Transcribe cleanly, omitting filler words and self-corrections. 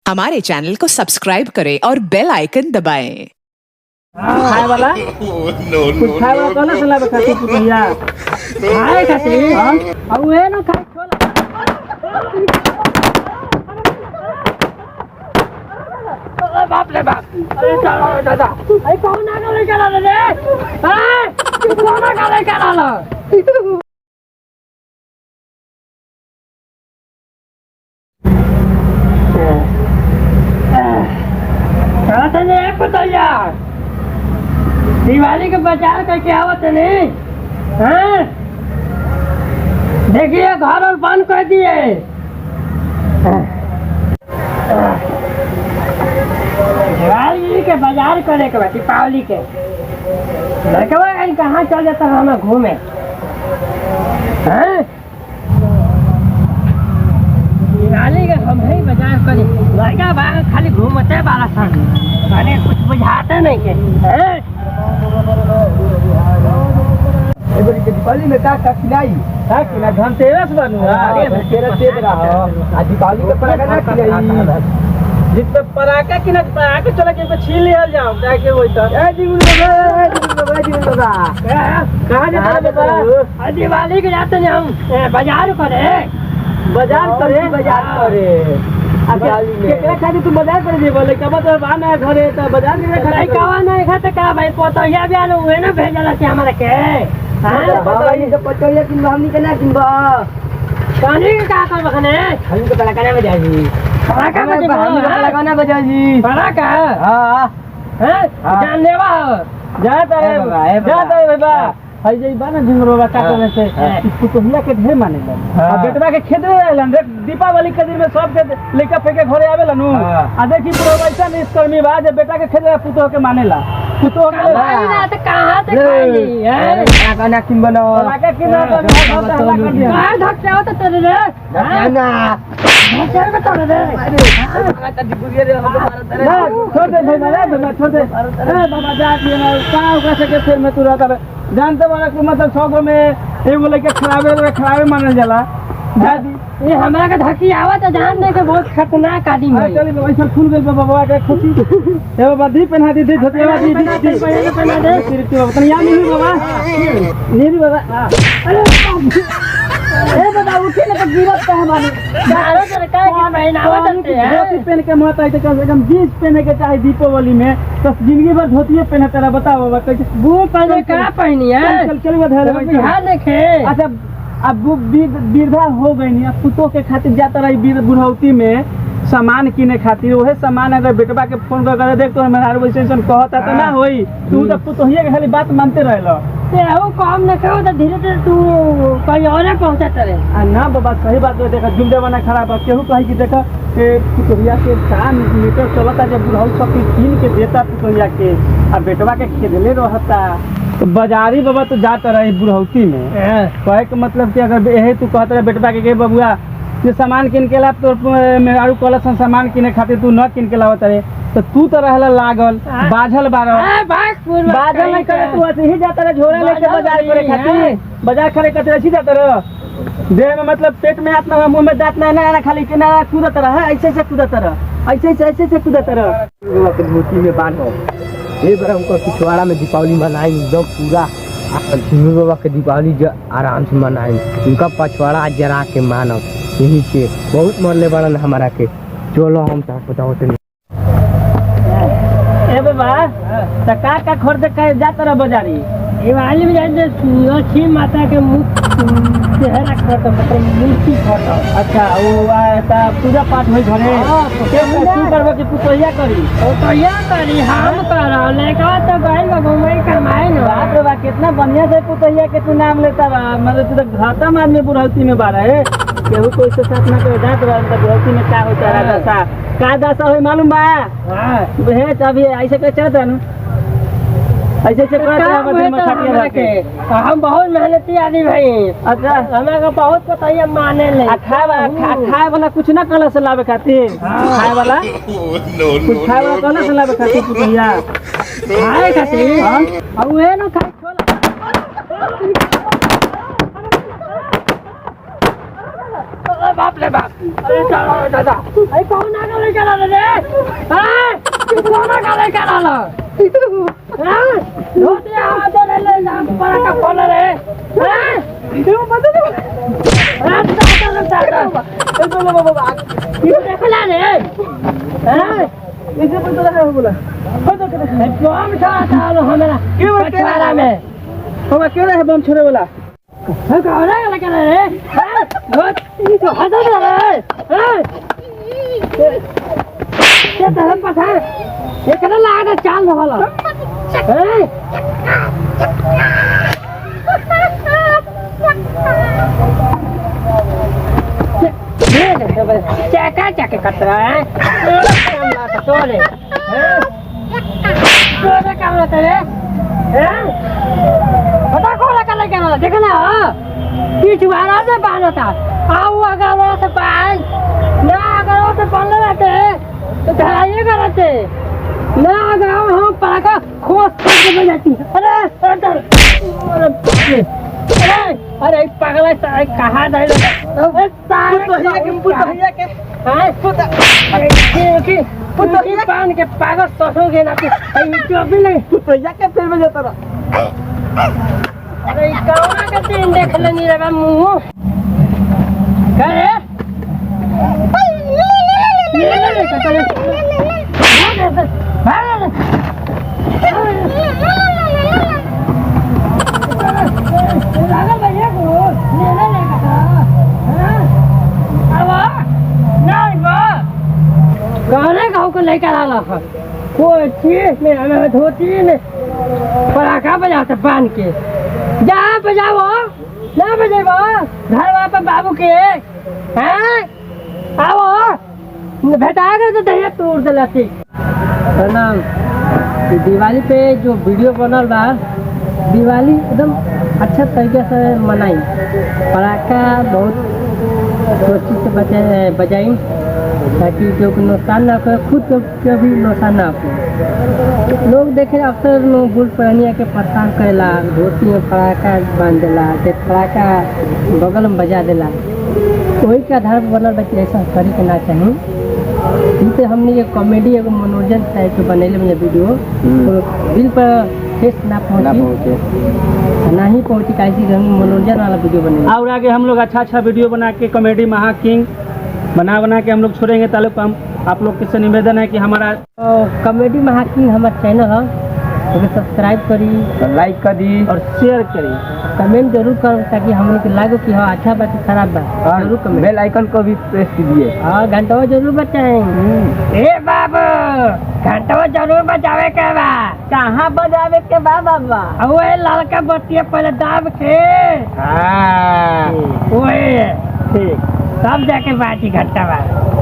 हमारे चैनल को सब्सक्राइब करें और बेल आइकन दबाएं। खाए वाला कुछ खाए वाला कौन सा लावे खाती भैया खाए खाती अब वे ना खाए छोला अरे बाप रे बाप अरे चलो दादा अरे कौन ना ले चला रे हां कौन ना ले चला ला बताइए दिवाली के बाजार करके आवत नहीं हैं? देखिए घर और बंद कर दिए दिवाली के बाजार करे के बाद दीपावली के लड़का कहाँ चल जाता है हमें घूमे हैं? दिवाली के हम ही बाजार करी लड़का बाग खाली घूमते बाला सन मैंने कुछ बुझाते नहीं के दीपावली में का खिलाई ना धनतेरस बनूंगा धनतेरस दे रहा हो आज दीपावली में पराठा ना खिलाई जितने पराका की ना पराका चला के छीन लिया जाओ जाके वही तो कहाँ जाता है दिवाली के जाते हैं हम बाजार करे खाती तू बाजार कर दे बोले कब तो आना घरे तो बाजार में खाई कावा नहीं खाते का भाई पोतैया भी आलो हुए ना भेजला से हमारे के बाबा ये सब पचौलिया किन हमनी के ना किन बा पानी के का कर बखने हम तो पड़ा करने में जाई पराका में हम तो लगाना बजा जी पराका हां हैं जान लेवा जाता है बाबा हई जे बाना झिंगरो बाटा करे से इसको तो हिला के ढेर माने आ बेटवा के खेत में रहलन रे दीपावली के दिन में सब के लेके फेंके घरे आवेला नु आ देखी पूरा वैसा नहीं कर्मी बा जे बेटा के खेत में पुतो के मानेला पुतो के ना तो कहां से खाई है काना किन बनो पराका किन ना का धक जाओ तो तेरे रे ना चल बता रे ना छोटे भाई छोटे बाबा जा के ना का के फिर में तू रहता जानते वाला कि मतलब 100 में एगो लेके खराबे मानल जाला ये हमरा के धकी आवत जान दे के बहुत खतरनाक आदमी है चली वैसा खुल गइल बाबा के खुशी ए बाबा दी पहना दी धोतिया दी पहना दे फिर के बाबा तनिया नहीं बाबा नहीं बाबा अरे बाबा उठे ना तो गिरत का हमारे दारो जरा का की पहनावत है धोती पहन के मत आई तो कम से कम जींस पहने के चाहे दीपावली में तो जिंदगी भर धोतिए पहने तेरा बताओ बाबा कैसे वो पहले का पहनी है चल बिहार देखे अच्छा अब वो वृद्धा हो गई नहीं अब पुतो के खातिर जाता रही बुढ़ौती में सामान किने खातिर वही सामान अगर बेटवा के फोन कर देख तो हमारा वैसे कहता तो ना होई तू तो पुतोहिया के खाली बात मानते रहलो ते हो काम न कहो तो धीरे धीरे तू कहीं और पहुंचत रहे ना बाबा सही बात है देखा जुग जमाना खराब है केहू कही कि देखा पुतोहिया के 4 मीटर चलता जब बुढ़ऊ सब कीन के देता पुतोहिया के अब बेटवा के खेदले रहता तो बाजारी बाबा तो जाता रही बुढ़ौती में कहे के मतलब कि अगर यही तू कहता रहे बेटवा के बबुआ ये सामान किन के ला तो मेरू कलसन सामान किने खातिर तू न किन के लावत रहे तो तू तो रहला लागल बाझल बाझल नहीं करे तू ऐसे ही जाता रहे झोरा लेके बाजार करे खातिर बाजार करे खातिर ऐसे जाता रहे देह में मतलब पेट में हाथ ना मुंह में दांत ना खाली के ना कूदत रहे ऐसे कूदत रहे ऐसे कूदत रहे धोती में बांधो ये बार हमको पिछवाड़ा में दीपावली मनाई एकदम पूरा सिंह बाबा के दीपावली आराम से मनाई उनका पछवाड़ा जरा के मानव यही से बहुत मरले बड़न हमारा के चलो हम तक बताओ तो ए बाबा त का खरीद के जात रह बाजारी दिवाली में जाते लक्ष्मी माता के मुख चेहरा फोटो मतलब मूर्ति फोटो अच्छा वो पूजा पाठ होई घरे तू करबो कि पुतोहिया करी हम करो लेका तो गइल घूमे कमाए न बाप रे बा कितना बढ़िया से पुतोहिया के तू नाम लेता रहा मतलब तू तो घाटा में आदमी बुढ़ौती में बारा है केहू कोई से साथ ना करे जात रहा तो बुढ़ौती में क्या होता है दशा का दशा होई मालूम बा भेज अभी ऐसे के चलता न ऐसे हम बहुत मेहनती आदमी भाई अच्छा हमें बहुत पता माने ले खाए वाला कुछ ना कला से लावे खातिर खाए वाला कुछ खाए वाला कला से लावे खातिर पुतोहिया खाए खातिर अब वे ना खाए छोला बाप रे बाप अरे चलो दादा अरे कौन ना का लेकर आला रे हां कौन ना का लेकर आला हां रोटी आ दे ले नाम पर का फोन रे हां क्यों बता दे अरे दादा चलो बाबा ये देखला रे हां इसे पता लगा बोला बम छोड़ा हमारा क्यों बचारा में हम अकेले है बम छोड़े वाला हम कौन ना लगा रे ये तो हटा दे रे ये तो हम पता ये कना लगा चाल वाला चेका चेक कर रहा है तोले तोले क्या बोलते हैं पता कौन लगा क्या देखना ये जुआरा से बांधा था आओ अगर वो से बांध ना अगर वो से बांध रहते तो धराइए करते ना अगर हम पराका खोस करके बजाती अरे अरे पागल है कहाँ जाए पुतहिया पान के पागल सोचोगे ना कि भी नहीं पुतहिया के फिर में जाता रहा अरे कौना के दिन देख लेनी रे मुंह करे ले करे लागल भैया को ले नहीं बा गाने गाँव को लेकर आला कोई चीज में हमें धोती में पराखा बजाते पान के जा बजाओ ना बजेबो घर वापस बाबू के हैं आओ भेटा कर तो दहिया तोड़ देलती प्रणाम दिवाली पे जो वीडियो बनल बा दिवाली एकदम अच्छा तरीके से मनाई पटाखा बहुत कोशिश से बजाई ताकि जो नुकसान ना करे खुद को भी नुकसान ना हो लोग देखे अक्सर बुल पहनिया के परेशान करेला धोती में पटाखा बांध देला ते पटाखा बगल में बजा देला वही के आधार पर बनल बच्चे ऐसा करे के ना चाहिए जिससे हमने ये कॉमेडी एगो मनोरंजन टाइप के बनेले में वीडियो तो दिल पर ठेस ना पहुँचे ना ही पहुँची कैसी हम मनोरंजन वाला वीडियो बने और आगे हम लोग अच्छा वीडियो बना के कॉमेडी महा किंग बना के हम लोग छोड़ेंगे तालुक हम आप लोग से निवेदन है कि हमारा कॉमेडी महाकिंग हमारा चैनल है तो सब्सक्राइब करी लाइक कर दी और शेयर करी कमेंट जरूर करो ताकि हम लोग लागो कि हाँ अच्छा बात खराब बात जरूर कमेंट बेल आइकन को भी प्रेस कीजिए हाँ घंटा जरूर बचाएंगे ए बाबू घंटा जरूर बजावे के बा कहाँ बजावे के बा बाबा वो लड़का बतिया पहले दाब के हाँ वो ठीक तब जाके बाजी घंटा बा